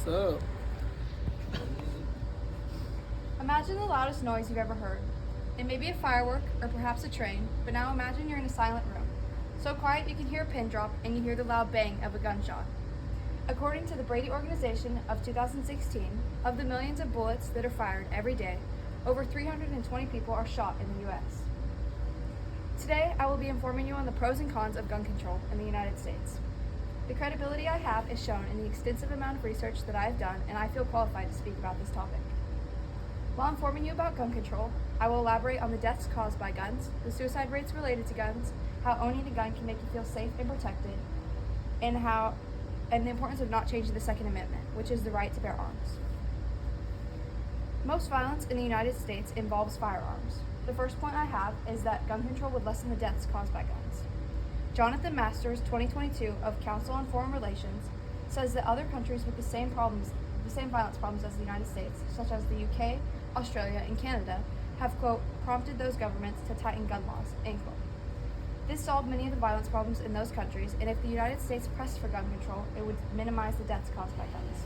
What's up? Imagine the loudest noise you've ever heard. It may be a firework or perhaps a train, but now imagine you're in a silent room. So quiet you can hear a pin drop and you hear the loud bang of a gunshot. According to the Brady Organization of 2016, of the millions of bullets that are fired every day, over 320 people are shot in the U.S. Today, I will be informing you on the pros and cons of gun control in the United States. The credibility I have is shown in the extensive amount of research that I have done, and I feel qualified to speak about this topic. While informing you about gun control, I will elaborate on the deaths caused by guns, the suicide rates related to guns, how owning a gun can make you feel safe and protected, and the importance of not changing the Second Amendment, which is the right to bear arms. Most violence in the United States involves firearms. The first point I have is that gun control would lessen the deaths caused by guns. Jonathan Masters, 2022, of Council on Foreign Relations, says that other countries with the same violence problems as the United States, such as the UK, Australia, and Canada, have, quote, prompted those governments to tighten gun laws, end quote. This solved many of the violence problems in those countries, and if the United States pressed for gun control, it would minimize the deaths caused by guns.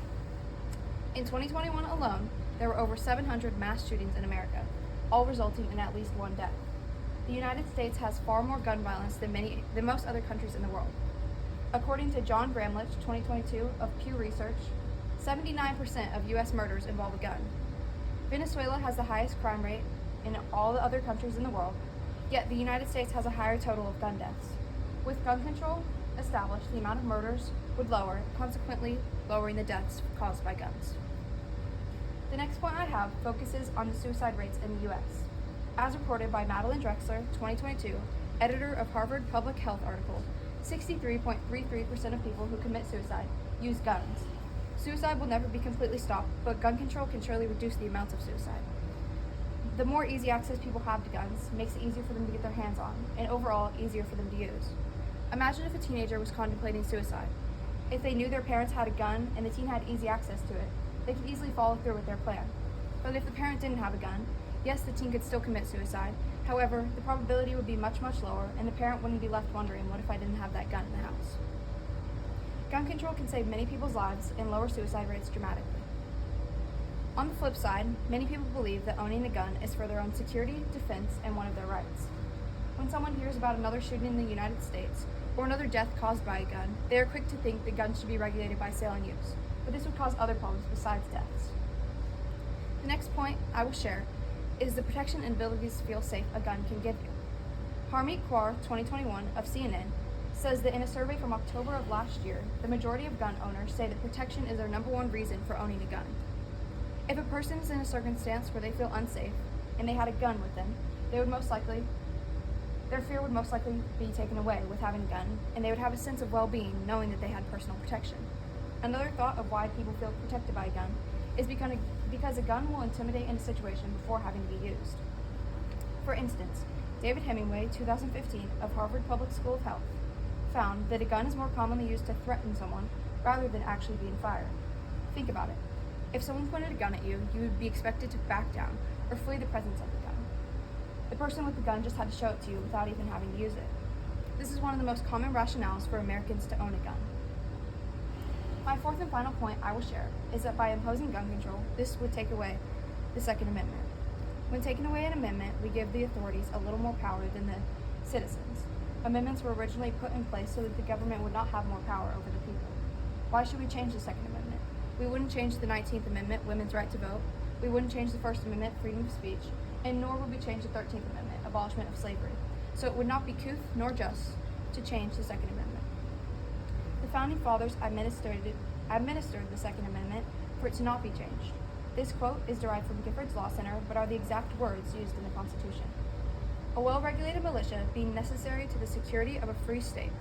In 2021 alone, there were over 700 mass shootings in America, all resulting in at least one death. The United States has far more gun violence than most other countries in the world. According to John Bramlett, 2022, of Pew Research, 79% of U.S. murders involve a gun. Venezuela has the highest crime rate in all the other countries in the world, yet the United States has a higher total of gun deaths. With gun control established, the amount of murders would lower, consequently lowering the deaths caused by guns. The next point I have focuses on the suicide rates in the U.S. As reported by Madeline Drexler, 2022, editor of Harvard Public Health article, 63.33% of people who commit suicide use guns. Suicide will never be completely stopped, but gun control can surely reduce the amounts of suicide. The more easy access people have to guns makes it easier for them to get their hands on, and overall easier for them to use. Imagine if a teenager was contemplating suicide. If they knew their parents had a gun and the teen had easy access to it, they could easily follow through with their plan. But if the parent didn't have a gun, yes, the teen could still commit suicide. However, the probability would be much, much lower, and the parent wouldn't be left wondering, what if I didn't have that gun in the house? Gun control can save many people's lives and lower suicide rates dramatically. On the flip side, many people believe that owning a gun is for their own security, defense, and one of their rights. When someone hears about another shooting in the United States or another death caused by a gun, they are quick to think that guns should be regulated by sale and use, but this would cause other problems besides deaths. The next point I will share is the protection and ability to feel safe a gun can give you. Harmeet Kaur, 2021, of CNN, says that in a survey from October of last year, the majority of gun owners say that protection is their number one reason for owning a gun. If a person is in a circumstance where they feel unsafe and they had a gun with them, their fear would most likely be taken away with having a gun, and they would have a sense of well-being knowing that they had personal protection. Another thought of why people feel protected by a gun is because a gun will intimidate in a situation before having to be used. For instance, David Hemingway, 2015, of Harvard Public School of Health, found that a gun is more commonly used to threaten someone rather than actually being fired. Think about it. If someone pointed a gun at you, you would be expected to back down or flee the presence of the gun. The person with the gun just had to show it to you without even having to use it. This is one of the most common rationales for Americans to own a gun. My fourth and final point I will share is that by imposing gun control, this would take away the Second Amendment. When taking away an amendment, we give the authorities a little more power than the citizens. Amendments were originally put in place so that the government would not have more power over the people. Why should we change the Second Amendment? We wouldn't change the 19th Amendment, women's right to vote. We wouldn't change the First Amendment, freedom of speech. And nor would we change the 13th Amendment, abolishment of slavery. So it would not be couth nor just to change the Second Amendment. The Founding Fathers administered the Second Amendment for it to not be changed. This quote is derived from Giffords Law Center, but are the exact words used in the Constitution. A well-regulated militia being necessary to the security of a free state,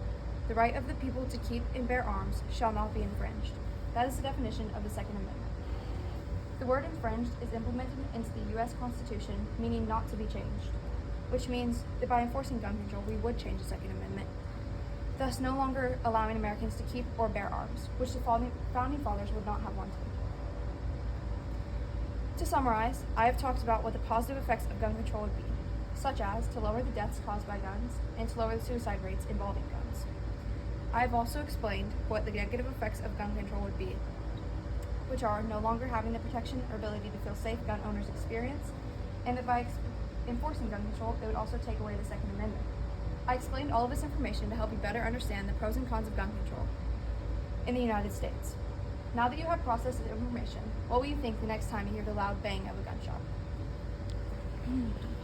the right of the people to keep and bear arms shall not be infringed. That is the definition of the Second Amendment. The word infringed is implemented into the U.S. Constitution, meaning not to be changed, which means that by enforcing gun control, we would change the Second Amendment, thus no longer allowing Americans to keep or bear arms, which the Founding Fathers would not have wanted. To summarize, I have talked about what the positive effects of gun control would be, such as to lower the deaths caused by guns and to lower the suicide rates involving guns. I have also explained what the negative effects of gun control would be. which are no longer having the protection or ability to feel safe gun owners experience, and that by enforcing gun control, it would also take away the Second Amendment. I explained all of this information to help you better understand the pros and cons of gun control in the United States. Now that you have processed the information, what will you think the next time you hear the loud bang of a gunshot?